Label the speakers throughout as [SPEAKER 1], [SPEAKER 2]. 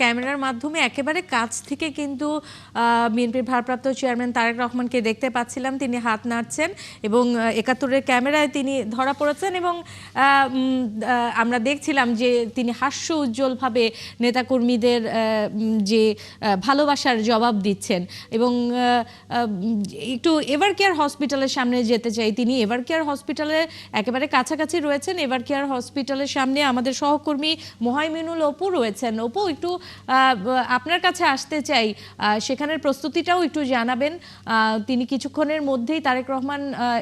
[SPEAKER 1] ক্যামেরার মাধ্যমে একেবারে কাছ থেকে কিন্তু বিএনপির ভারপ্রাপ্ত চেয়ারম্যান তারেক রহমানকে দেখতে পাচ্ছিলাম। তিনি হাত নাড়ছেন এবং ৭১-এর ক্যামেরায় তিনি ধরা পড়েছেন এবং আমরা দেখছিলাম যে তিনি হাস্য উজ্জ্বলভাবে নেতাকর্মীদের যে ভালোবাসার জবাব দিচ্ছেন। এবং একটু এভার কেয়ার হসপিটালের সামনে যেতে চাই। তিনি এভার কেয়ার হসপিটালের একেবারে কাছাকাছি রয়েছেন। এভার কেয়ার হসপিটালের সামনে আমাদের সহকর্মী মোহাইমিনুল অপু রয়েছেন। অপু, একটু আপনার কাছে আসতে চাই, সেখানের প্রস্তুতিটাও একটু জানাবেন। তিনি কিছুক্ষণের মধ্যেই তারেক রহমান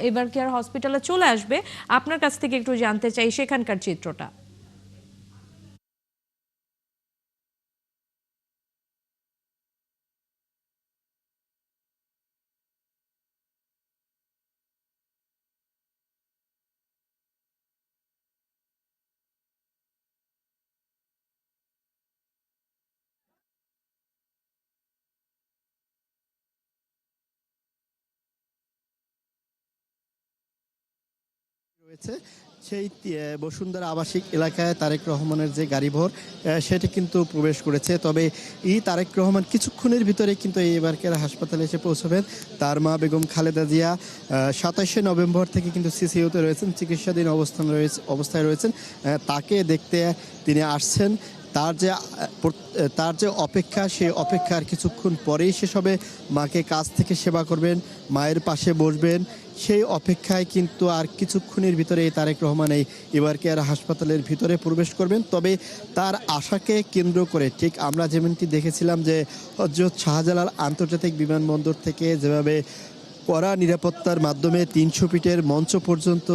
[SPEAKER 1] এভার কেয়ার হসপিটালে চলে আসবে। আপনার কাছ থেকে একটু জানতে চাই সেখানকার চিত্রটা।
[SPEAKER 2] রয়েছে সেই বসুন্ধরা আবাসিক এলাকায় তারেক রহমানের যে গাড়িভর সেটি কিন্তু প্রবেশ করেছে। তবে এই তারেক রহমান কিছুক্ষণের ভিতরে কিন্তু এই এবারকার হাসপাতালে এসে পৌঁছবেন। তার মা বেগম খালেদা জিয়া ২৭শে নভেম্বর থেকে কিন্তু সিসিইউতে রয়েছেন, চিকিৎসাধীন অবস্থায় রয়েছেন। তাকে দেখতে তিনি আসছেন। তার যে অপেক্ষা, সেই অপেক্ষার কিছুক্ষণ পরেই শেষ হবে। মাকে কাছ থেকে সেবা করবেন, মায়ের পাশে বসবেন, সেই অপেক্ষায় কিন্তু আর কিছুক্ষণের ভিতরে তারেক রহমান এই এভার কেয়ার হাসপাতালের ভিতরে প্রবেশ করবেন। তবে তার আশাকে কেন্দ্র করে ঠিক আমরা যেমনটি দেখেছিলাম যে হযরত শাহজালাল আন্তর্জাতিক বিমানবন্দর থেকে যেভাবে কড়া নিরাপত্তার মাধ্যমে ৩০০ ফিটের মঞ্চ পর্যন্ত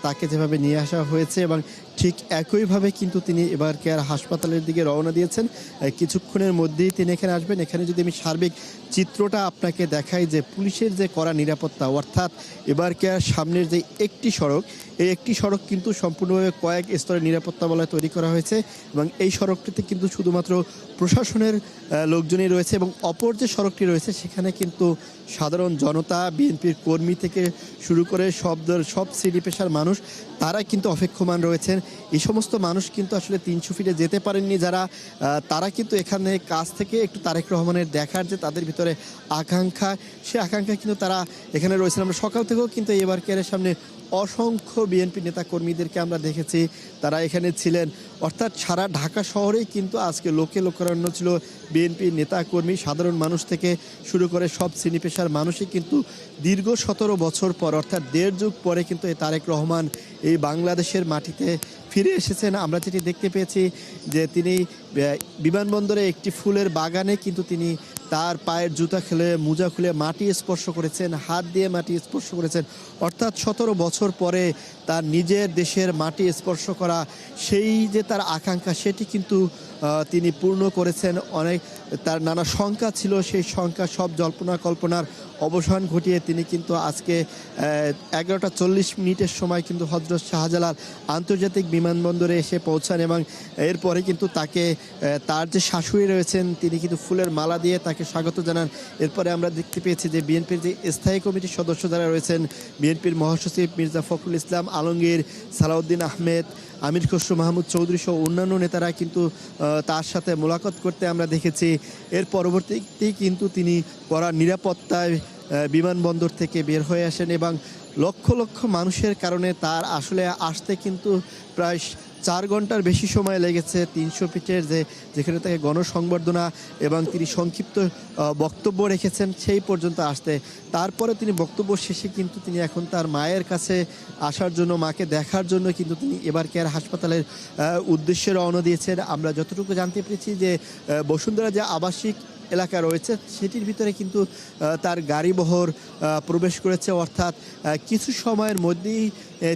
[SPEAKER 2] তাকে যেভাবে নিয়ে আসা হয়েছে এবং ঠিক একইভাবে কিন্তু তিনি এভার কেয়ার হাসপাতালের দিকে রওনা দিয়েছেন। কিছুক্ষণের মধ্যেই তিনি এখানে আসবেন। এখানে যদি আমি সার্বিক চিত্রটা আপনাকে দেখাই যে পুলিশের যে কড়া নিরাপত্তা, অর্থাৎ এভার কেয়ার সামনের যে একটি সড়ক, এই একটি সড়ক কিন্তু সম্পূর্ণভাবে কয়েক স্তরের নিরাপত্তা বলয় তৈরি করা হয়েছে এবং এই সড়কটিতে কিন্তু শুধুমাত্র প্রশাসনের লোকজনই রয়েছে এবং অপর যে সড়কটি রয়েছে সেখানে কিন্তু সাধারণ জনতা, বিএনপির কর্মী থেকে শুরু করে সব শ্রেণী পেশার মানুষ তারা কিন্তু অপেক্ষমান রয়েছেন। এই সমস্ত মানুষ কিন্তু আসলে ৩০০ ফিটে যেতে পারেননি যারা, তারা কিন্তু এখানে কাছ থেকে একটু তারেক রহমানের দেখার যে তাদের ভিতরে আকাঙ্ক্ষা, সে আকাঙ্ক্ষা কিন্তু তারা এখানে রয়েছেন। আমরা সকাল থেকেও কিন্তু এভার কেয়ারের সামনে অসংখ্য বিএনপি নেতা কর্মীদেরকে আমরা দেখেছি, তারা এখানে ছিলেন। অর্থাৎ সারা ঢাকা শহরেই কিন্তু আজকে লোকারণ্য ছিল। বিএনপির নেতা কর্মী, সাধারণ মানুষ থেকে শুরু করে সব শ্রেণী পেশার মানুষই কিন্তু দীর্ঘ ১৭ বছর পর, অর্থাৎ ১.৫ যুগ পরে কিন্তু এই তারেক রহমান এই বাংলাদেশের মাটিতে ফিরে এসেছেন। আমরা যেটি দেখতে পেয়েছি যে তিনি বিমানবন্দরে একটি ফুলের বাগানে কিন্তু তিনি তার পায়ের জুতা খুলে, মোজা খুলে মাটি স্পর্শ করেছেন, হাত দিয়ে মাটি স্পর্শ করেছেন। অর্থাৎ ১৭ বছর পরে তার নিজের দেশের মাটি স্পর্শ করা, সেই যে তার আকাঙ্ক্ষা, সেটি কিন্তু তিনি পূর্ণ করেছেন। তার নানা শঙ্কা ছিল, সেই শঙ্কা সব জল্পনা কল্পনার অবসান ঘটিয়ে তিনি কিন্তু আজকে ১১টা ৪০ মিনিটের সময় কিন্তু হযরত শাহজালাল আন্তর্জাতিক বিমানবন্দরে এসে পৌঁছান এবং এরপরে কিন্তু তাকে তার যে শাশুড়ি রয়েছেন তিনি কিন্তু ফুলের মালা দিয়ে তাকে স্বাগত জানান। এরপরে আমরা দেখতে পেয়েছি যে বিএনপির যে স্থায়ী কমিটির সদস্য যারা রয়েছেন, বিএনপির মহাসচিব মির্জা ফখরুল ইসলাম আলমগীর, সালাউদ্দিন আহমেদ, আমির খসরু মাহমুদ চৌধুরী সহ অন্যান্য নেতারা কিন্তু তার সাথে মোলাকাত করতে আমরা দেখেছি। এর পরবর্তীতেই কিন্তু তিনি কড়া নিরাপত্তায় বিমানবন্দর থেকে বের হয়ে আসেন এবং লক্ষ লক্ষ মানুষের কারণে তার আসলে আসতে কিন্তু প্রায় ৪ ঘন্টার বেশি সময় লেগেছে। ৩০০ ফিটের যেখানে তাকে গণসংবর্ধনা এবং তিনি সংক্ষিপ্ত বক্তব্য রেখেছেন সেই পর্যন্ত আসতে। তারপরে তিনি বক্তব্য শেষে কিন্তু তিনি এখন তার মায়ের কাছে আসার জন্য, মাকে দেখার জন্য কিন্তু তিনি এভার কেয়ার হাসপাতালের উদ্দেশ্যে রওনা দিয়েছেন। আমরা যতটুকু জানতে পেরেছি যে বসুন্ধরা যে আবাসিক এলাকা রয়েছে সেটির ভিতরে কিন্তু তার গাড়িবহর প্রবেশ করেছে, অর্থাৎ কিছু সময়ের মধ্যেই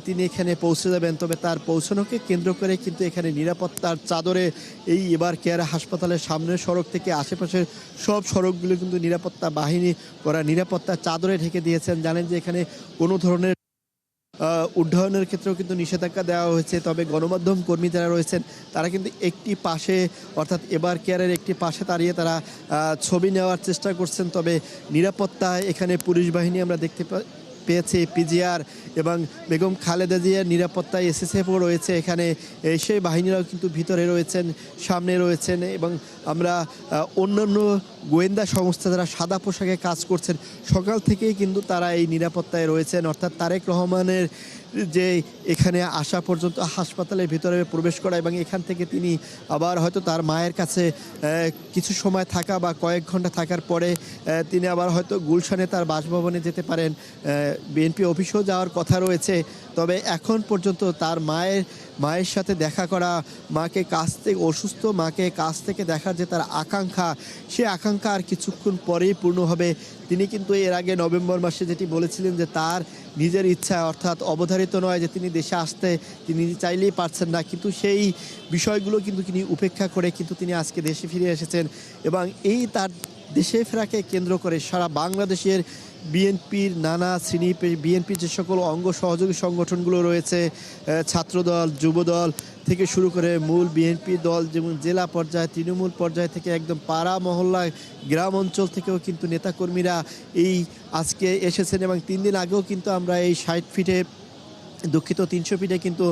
[SPEAKER 2] তিনি এখানে পৌঁছে যাবেন। তবে তার পৌঁছানোকে কেন্দ্র করে কিন্তু এখানে নিরাপত্তার চাদরে এই এভার কেয়ার হাসপাতালের সামনের সড়ক থেকে আশেপাশের সব সড়কগুলো কিন্তু নিরাপত্তা বাহিনী করা নিরাপত্তার চাদরে ঢেকে দিয়েছেন। জানেন যে এখানে কোনো ধরনের উড্ডয়নের ক্ষেত্রেও কিন্তু নিষেধাজ্ঞা দেওয়া হয়েছে। তবে গণমাধ্যম কর্মী যারা রয়েছেন তারা কিন্তু একটি পাশে, অর্থাৎ এভার কেয়ারের একটি পাশে দাঁড়িয়ে তারা ছবি নেওয়ার চেষ্টা করছেন। তবে নিরাপত্তায় এখানে পুলিশ বাহিনী আমরা পেয়েছে পিজিআর এবং বেগম খালেদা জিয়ার নিরাপত্তায় এসএসএফও রয়েছে এখানে। সেই বাহিনীরাও কিন্তু ভিতরে রয়েছেন, সামনে রয়েছেন এবং আমরা অন্যান্য গোয়েন্দা সংস্থা যারা সাদা পোশাকে কাজ করছেন সকাল থেকেই কিন্তু তারা এই নিরাপত্তায় রয়েছেন। অর্থাৎ তারেক রহমানের যে এখানে আসা পর্যন্ত হাসপাতালের ভিতরে প্রবেশ করা এবং এখান থেকে তিনি আবার হয়তো তার মায়ের কাছে কিছু সময় থাকা বা কয়েক ঘন্টা থাকার পরে তিনি আবার হয়তো গুলশানে তার বাসভবনে যেতে পারেন। বিএনপি অফিসেও যাওয়ার কথা রয়েছে। তবে এখন পর্যন্ত তার মায়ের সাথে দেখা করা, মাকে কাছ থেকে অসুস্থ মাকে কাছ থেকে দেখার যে তার আকাঙ্ক্ষা, সে আকাঙ্ক্ষা আর কিছুক্ষণ পরেই পূর্ণ হবে। তিনি কিন্তু এর আগে নভেম্বর মাসে যেটি বলেছিলেন যে তার নিজের ইচ্ছা অর্থাৎ অবধারিত নয় যে তিনি দেশে আসতে তিনি চাইলেই পারছেন না, কিন্তু সেই বিষয়গুলো কিন্তু তিনি উপেক্ষা করে কিন্তু তিনি আজকে দেশে ফিরে এসেছেন। এবং এই তার দেশে ফেরাকে কেন্দ্র করে সারা বাংলাদেশের বিএনপির নানা শ্রেণী, বিএনপির যে সকল অঙ্গ সহযোগী সংগঠনগুলো রয়েছে, ছাত্রদল, যুবদল থেকে শুরু করে মূল বিএনপি দল, যেমন জেলা পর্যায়ে, তৃণমূল পর্যায় থেকে একদম পাড়া মহল্লা, গ্রাম অঞ্চল থেকেও কিন্তু নেতাকর্মীরা এই আজকে এসেছেন। এবং 3 দিন আগেও কিন্তু আমরা এই 60 ফিটে 300 ফিটে কিন্তু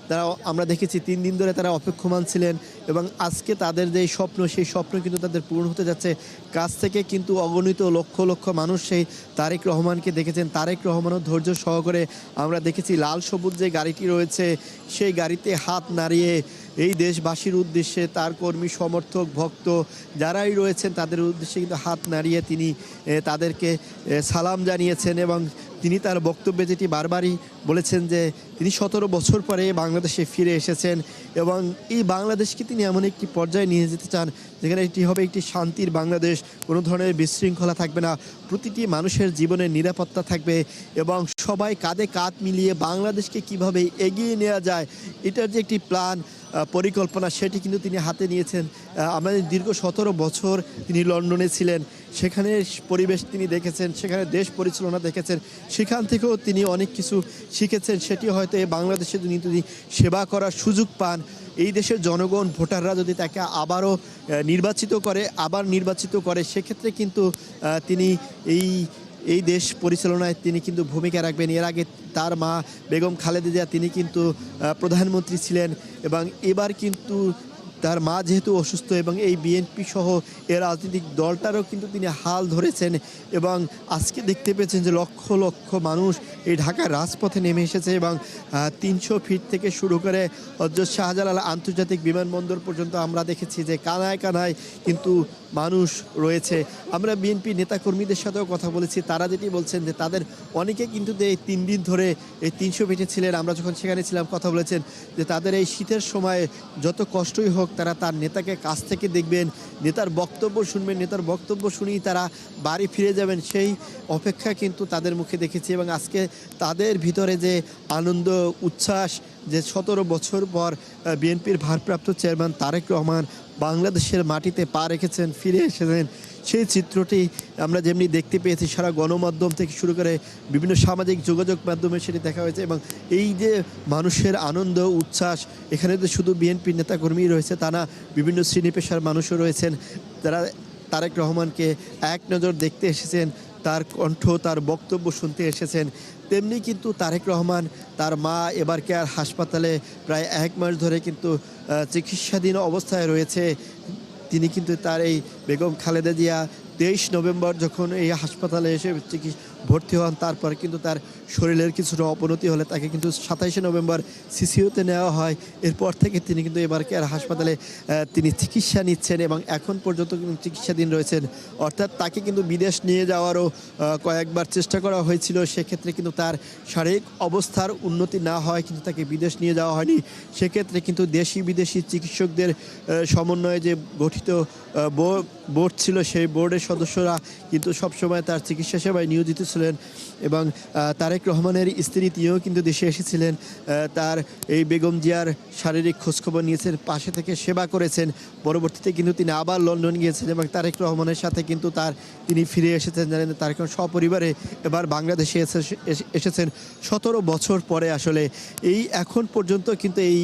[SPEAKER 2] তারা আমরা দেখেছি 3 দিন ধরে তারা অপেক্ষমান ছিলেন এবং আজকে তাদের যে স্বপ্ন সেই স্বপ্ন কিন্তু তাদের পূরণ হতে যাচ্ছে। কাছ থেকে কিন্তু অগণিত লক্ষ লক্ষ মানুষ সেই তারেক রহমানকে দেখেছেন। তারেক রহমানও ধৈর্য সহকারে আমরা দেখেছি লাল সবুজ যে গাড়িটি রয়েছে সেই গাড়িতে হাত নাড়িয়ে এই দেশবাসীর উদ্দেশ্যে তার কর্মী সমর্থক ভক্ত যারাই রয়েছেন তাদের উদ্দেশ্যে কিন্তু হাত নাড়িয়ে তিনি তাদেরকে সালাম জানিয়েছেন। এবং তিনি তার বক্তব্যে যেটি বারবারই বলেছেন যে তিনি 17 বছর পরে বাংলাদেশে ফিরে এসেছেন এবং এই বাংলাদেশকে তিনি এমন একটি পর্যায়ে নিয়ে যেতে চান যেখানে এটি হবে একটি শান্তির বাংলাদেশ, কোনো ধরনের বিশৃঙ্খলা থাকবে না, প্রতিটি মানুষের জীবনের নিরাপত্তা থাকবে এবং সবাই কাঁধে কাঁধ মিলিয়ে বাংলাদেশকে কিভাবে এগিয়ে নেওয়া যায় এটার যে একটি প্ল্যান পরিকল্পনা সেটি কিন্তু তিনি হাতে নিয়েছেন। আমাদের দীর্ঘ 17 বছর তিনি লন্ডনে ছিলেন, সেখানে পরিবেশ তিনি দেখেছেন, সেখানে দেশ পরিচালনা দেখেছেন, সেখান থেকেও তিনি অনেক কিছু শিখেছেন। সেটি হয়তো এই বাংলাদেশে যদি তিনি সেবা করার সুযোগ পান, এই দেশের জনগণ ভোটাররা যদি তাকে আবারও নির্বাচিত করে সেক্ষেত্রে কিন্তু তিনি এই দেশ পরিচালনায় তিনি কিন্তু ভূমিকা রাখবেন। এর আগে তার মা বেগম খালেদা জিয়া তিনি কিন্তু প্রধানমন্ত্রী ছিলেন এবং এবার কিন্তু তার মা যেহেতু অসুস্থ এবং এই বিএনপি সহ এর রাজনৈতিক দলটারও কিন্তু তিনি হাল ধরেছেন এবং আজকে দেখতে পেয়েছেন যে লক্ষ লক্ষ মানুষ এই ঢাকার রাজপথে নেমে এসেছে এবং 300 ফিট থেকে শুরু করে হযরত শাহজালাল আন্তর্জাতিক বিমানবন্দর পর্যন্ত আমরা দেখেছি যে কানায় কানায় কিন্তু মানুষ রয়েছে। আমরা বিএনপি নেতাকর্মীদের সাথেও কথা বলেছি, তারা যেটি বলছেন যে তাদের অনেকে কিন্তু এই 3 দিন ধরে এই 300 ফিটে ছিলেন, আমরা যখন সেখানে ছিলাম কথা বলেছেন যে তাদের এই শীতের সময় যত কষ্টই হোক তারা তার নেতাকে কাছ থেকে দেখবেন, নেতার বক্তব্য শুনবেন, নেতার বক্তব্য শুনেই তারা বাড়ি ফিরে যাবেন, সেই অপেক্ষা কিন্তু তাদের মুখে দেখেছি। এবং আজকে তাদের ভিতরে যে আনন্দ উচ্ছ্বাস যে 17 বছর পর বিএনপির ভারপ্রাপ্ত চেয়ারম্যান তারেক রহমান বাংলাদেশের মাটিতে পা রেখেছেন, ফিরে এসেছেন, সেই চিত্রটি আমরা যেমনি দেখতে পেয়েছি সারা গণমাধ্যম থেকে শুরু করে বিভিন্ন সামাজিক যোগাযোগ মাধ্যমে সেটি দেখা হয়েছে। এবং এই যে মানুষের আনন্দ উচ্ছ্বাস, এখানে তো শুধু বিএনপির নেতাকর্মী রয়েছে তা না, বিভিন্ন শ্রেণী পেশার মানুষও রয়েছেন যারা তারেক রহমানকে এক নজর দেখতে এসেছেন, তার কণ্ঠ তার বক্তব্য শুনতে এসেছেন। তেমনি কিন্তু তারেক রহমান তার মা এবার কেয়ার হাসপাতালে প্রায় 1 মাস ধরে কিন্তু চিকিৎসাধীন অবস্থায় রয়েছে। তিনি কিন্তু তার এই বেগম খালেদা জিয়া 23 নভেম্বর যখন এই হাসপাতালে এসে ভর্তি হন, তারপর কিন্তু তার শরীরের কিছুটা অবনতি হলে তাকে কিন্তু 27 নভেম্বর সিসিউতে নেওয়া হয়। এরপর থেকে তিনি কিন্তু এবার কেয়ার হাসপাতালে তিনি চিকিৎসা নিচ্ছেন এবং এখন পর্যন্ত কিন্তু চিকিৎসাধীন রয়েছেন। অর্থাৎ তাকে কিন্তু বিদেশ নিয়ে যাওয়ারও কয়েকবার চেষ্টা করা হয়েছিল, সেক্ষেত্রে কিন্তু তার শারীরিক অবস্থার উন্নতি না হয় কিন্তু তাকে বিদেশ নিয়ে যাওয়া হয়নি। সেক্ষেত্রে কিন্তু দেশি বিদেশি চিকিৎসকদের সমন্বয়ে যে গঠিত বোর্ড ছিল সেই বোর্ডের সদস্যরা কিন্তু সবসময় তার চিকিৎসা সেবায় নিয়োজিত ছিলেন। এবং তারেক রহমানের স্ত্রী তিনিও কিন্তু দেশে এসেছিলেন, তার এই বেগম জিয়ার শারীরিক খোঁজখবর নিয়েছেন, পাশে থেকে সেবা করেছেন। পরবর্তীতে কিন্তু তিনি আবার লন্ডন গিয়েছেন এবং তারেক রহমানের সাথে কিন্তু তিনি ফিরে এসেছেন। জানেন তারেক সপরিবারে এবার বাংলাদেশে এসেছেন 17 বছর পরে। আসলে এই এখন পর্যন্ত কিন্তু এই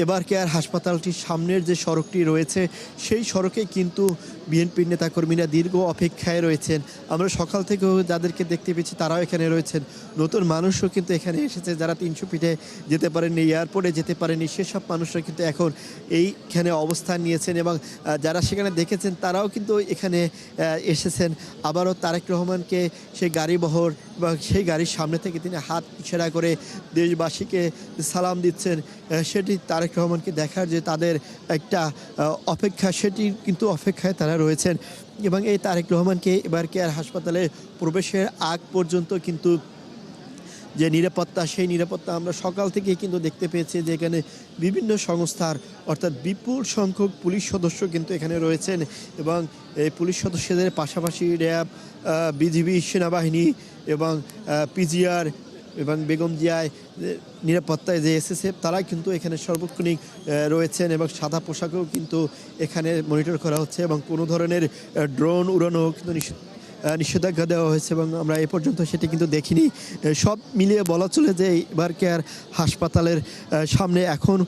[SPEAKER 2] এবার কেয়ার হাসপাতালটির সামনের যে সড়কটি রয়েছে সেই সড়কে কিন্তু বিএনপির নেতাকর্মীরা দীর্ঘ অপেক্ষায় রয়েছেন। আমরা সকাল থেকেও যাদেরকে দেখতে পেয়েছি তারাও এখানে রয়েছেন। নতুন মানুষও কিন্তু এখানে এসেছে, যারা 300 ফিটে যেতে পারেননি, এয়ারপোর্টে যেতে পারেনি, সেসব মানুষরা কিন্তু এখন এইখানে অবস্থান নিয়েছেন এবং যারা সেখানে দেখেছেন তারাও কিন্তু এখানে এসেছেন। আবারও তারেক রহমানকে সেই গাড়িবহর বা সেই গাড়ির সামনে থেকে তিনি হাত ইশারা করে দেশবাসীকে সালাম দিচ্ছেন। সেটি তারেক রহমানকে দেখার যে তাদের একটা অপেক্ষা, সেটি কিন্তু অপেক্ষায় তারা রয়েছেন। এবং এই তারেক রহমানকে এবার কেয়ার হাসপাতালে প্রবেশের আগ পর্যন্ত কিন্তু যে নিরাপত্তা, সেই নিরাপত্তা আমরা সকাল থেকে কিন্তু দেখতে পেয়েছি যে এখানে বিভিন্ন সংস্থার অর্থাৎ বিপুল সংখ্যক পুলিশ সদস্য কিন্তু এখানে রয়েছেন এবং এই পুলিশ সদস্যদের পাশাপাশি র্যাব, বিজিবি, সেনাবাহিনী এবং পিজিআর এবং বেগম জিয়ায় নিরাপত্তায় যে এসএসএফ, তারা কিন্তু এখানে সর্বক্ষণিক রয়েছেন এবং সাদা পোশাকেও কিন্তু এখানে মনিটর করা হচ্ছে এবং কোনো ধরনের ড্রোন উড়ানো কিন্তু নিষেধাজ্ঞা দেওয়া হয়েছে এবং আমরা এ পর্যন্ত সেটি কিন্তু দেখিনি। সব মিলিয়ে বলা চলে যে এবার কেয়ার হাসপাতালের সামনে এখন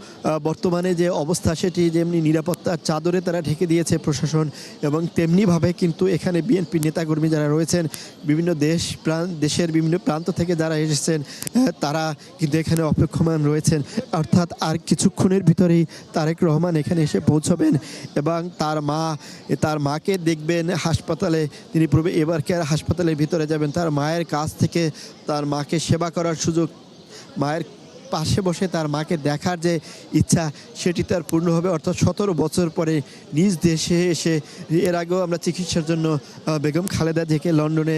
[SPEAKER 2] বর্তমানে যে অবস্থা, সেটি যেমনি নিরাপত্তার চাদরে তারা ঢেকে দিয়েছে প্রশাসন এবং তেমনিভাবে কিন্তু এখানে বিএনপি নেতাকর্মী যারা রয়েছেন, বিভিন্ন দেশের বিভিন্ন প্রান্ত থেকে যারা এসেছেন তারা কিন্তু এখানে অপেক্ষমান রয়েছেন। অর্থাৎ আর কিছুক্ষণের ভিতরেই তারেক রহমান এখানে এসে পৌঁছবেন এবং তার মাকে দেখবেন হাসপাতালে। তিনি এবার কেয়ার হাসপাতালের ভিতরে যাবেন, তার মায়ের কাছ থেকে তার মাকে সেবা করার সুযোগ, মায়ের পাশে বসে তার মাকে দেখার যে ইচ্ছা, সেটি তার পূর্ণ হবে। অর্থাৎ 17 বছর পরে নিজ দেশে এসে, এর আগেও আমরা চিকিৎসার জন্য বেগম খালেদা জিয়াকে লন্ডনে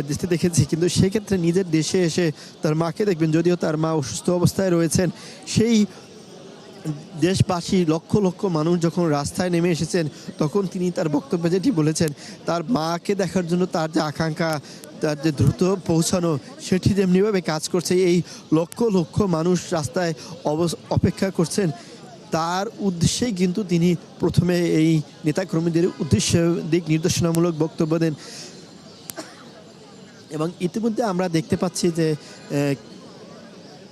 [SPEAKER 2] যেতে দেখেছি, কিন্তু সেক্ষেত্রে নিজের দেশে এসে তার মাকে দেখবেন। যদিও তার মা অসুস্থ অবস্থায় রয়েছেন, সেই দেশবাসী লক্ষ লক্ষ মানুষ যখন রাস্তায় নেমে এসেছেন, তখন তিনি তার বক্তব্যে যেটি বলেছেন, তার মাকে দেখার জন্য তার যে আকাঙ্ক্ষা, তার যে দ্রুত পৌঁছানো, সেটি যেমনিভাবে কাজ করছে। এই লক্ষ লক্ষ মানুষ রাস্তায় অপেক্ষা করছেন, তার উদ্দেশ্যেই কিন্তু তিনি প্রথমে এই নেতাকর্মীদের উদ্দেশ্যে দিক নির্দেশনামূলক বক্তব্য দেন। এবং ইতিমধ্যে আমরা দেখতে পাচ্ছি যে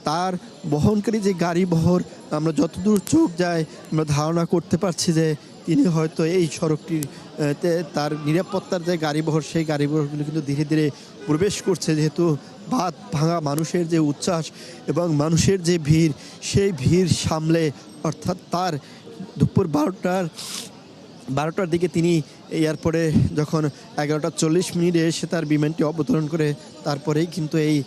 [SPEAKER 2] তার বহনকারী যে গাড়ি বহর, আমরা যতদূর চোখ যায় আমরা ধারণা করতে পারছি যে তিনি হয়তো এই সড়কটির তার নিরাপত্তার যে গাড়িবহর, সেই গাড়িবহরগুলো কিন্তু ধীরে ধীরে প্রবেশ করছে। যেহেতু বাঁধ ভাঙা মানুষের যে উচ্ছ্বাস এবং মানুষের যে ভিড়, সেই ভিড় সামলে, অর্থাৎ তার দুপুর 12টার দিকে তিনি এয়ারপোর্টে যখন 11:40 এসে তার বিমানটি অবতরণ করে, তারপরেই কিন্তু এই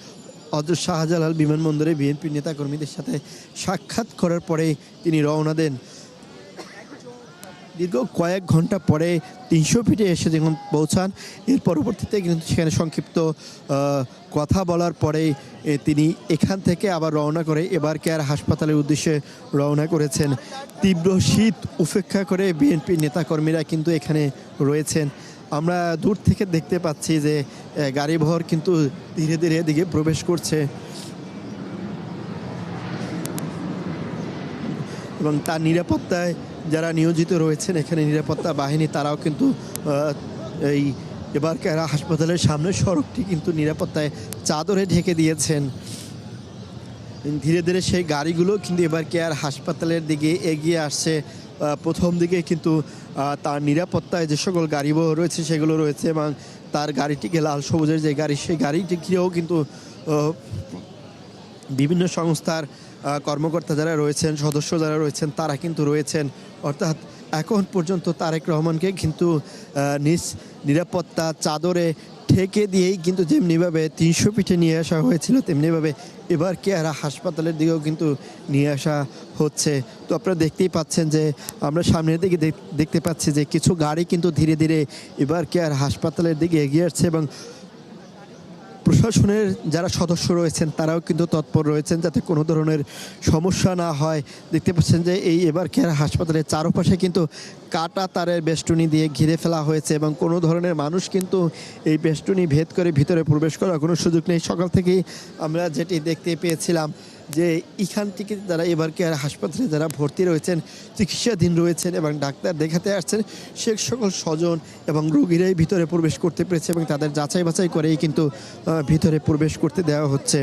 [SPEAKER 2] হযরত শাহজালাল বিমানবন্দরে বিএনপি নেতাকর্মীদের সাথে সাক্ষাৎ করার পরে তিনি রওনা দেন। দীর্ঘ কয়েক ঘন্টা পরে 300 ফিটে এসে যখন পৌঁছান, এর পরবর্তীতে কিন্তু সেখানে সংক্ষিপ্ত কথা বলার পরে তিনি এখান থেকে আবার রওনা করে এবার কেয়ার হাসপাতালের উদ্দেশ্যে রওনা করেছেন। তীব্র শীত উপেক্ষা করে বিএনপি নেতাকর্মীরা কিন্তু এখানে রয়েছেন। আমরা দূর থেকে দেখতে পাচ্ছি যে গাড়িবহর কিন্তু ধীরে ধীরে এদিকে প্রবেশ করছে এবং তার নিরাপত্তায় যারা নিয়োজিত রয়েছেন এখানে নিরাপত্তা বাহিনী, তারাও কিন্তু এই এবার কেয়ার হাসপাতালের সামনে সড়কটি কিন্তু নিরাপত্তায় চাদরে ঢেকে দিয়েছেন। ধীরে ধীরে সেই গাড়িগুলো কিন্তু এবার কেয়ার হাসপাতালের দিকে এগিয়ে আসছে। প্রথম দিকে কিন্তু তার নিরাপত্তায় যে সকল গাড়িবহর রয়েছে সেগুলো রয়েছে এবং তার গাড়িটিকে লাল সবুজের যে গাড়ি, সেই গাড়িটি ঘিরেও কিন্তু বিভিন্ন সংস্থার কর্মকর্তা যারা রয়েছেন, সদস্য যারা রয়েছেন, তারা কিন্তু রয়েছেন। অর্থাৎ এখন পর্যন্ত তারেক রহমানকে কিন্তু নিরাপত্তা চাদরে ঢেকে দিয়েই কিন্তু যেমনিভাবে 300 ফিটে নিয়ে আসা হয়েছিল, তেমনিভাবে এবার কেয়ার হাসপাতালের দিকেও কিন্তু নিয়ে আসা হচ্ছে। তো আপনারা দেখতেই পাচ্ছেন যে আমরা সামনের দিকে দেখতে পাচ্ছি যে কিছু গাড়ি কিন্তু ধীরে ধীরে এবার কেয়ার হাসপাতালের দিকে এগিয়ে আসছে এবং প্রশাসনের যারা সদস্য রয়েছেন তারাও কিন্তু তৎপর রয়েছেন যাতে কোনো ধরনের সমস্যা না হয়। দেখতে পাচ্ছেন যে এই এবার কেয়ার হাসপাতালের চারপাশে কিন্তু কাটা তারের বেষ্টনী দিয়ে ঘিরে ফেলা হয়েছে এবং কোনো ধরনের মানুষ কিন্তু এই বেষ্টনী ভেদ করে ভিতরে প্রবেশ করার কোনো সুযোগ নেই। সকাল থেকেই আমরা যেটি দেখতে পেয়েছিলাম যে এখান থেকে যারা এবার কেয়ার হাসপাতালে যারা ভর্তি রয়েছেন, চিকিৎসাধীন রয়েছেন এবং ডাক্তার দেখাতে আসছেন, সে সকল স্বজন এবং রোগীরাই ভিতরে প্রবেশ করতে পেরেছে এবং তাদের যাচাই বাছাই করেই কিন্তু ভিতরে প্রবেশ করতে দেওয়া হচ্ছে।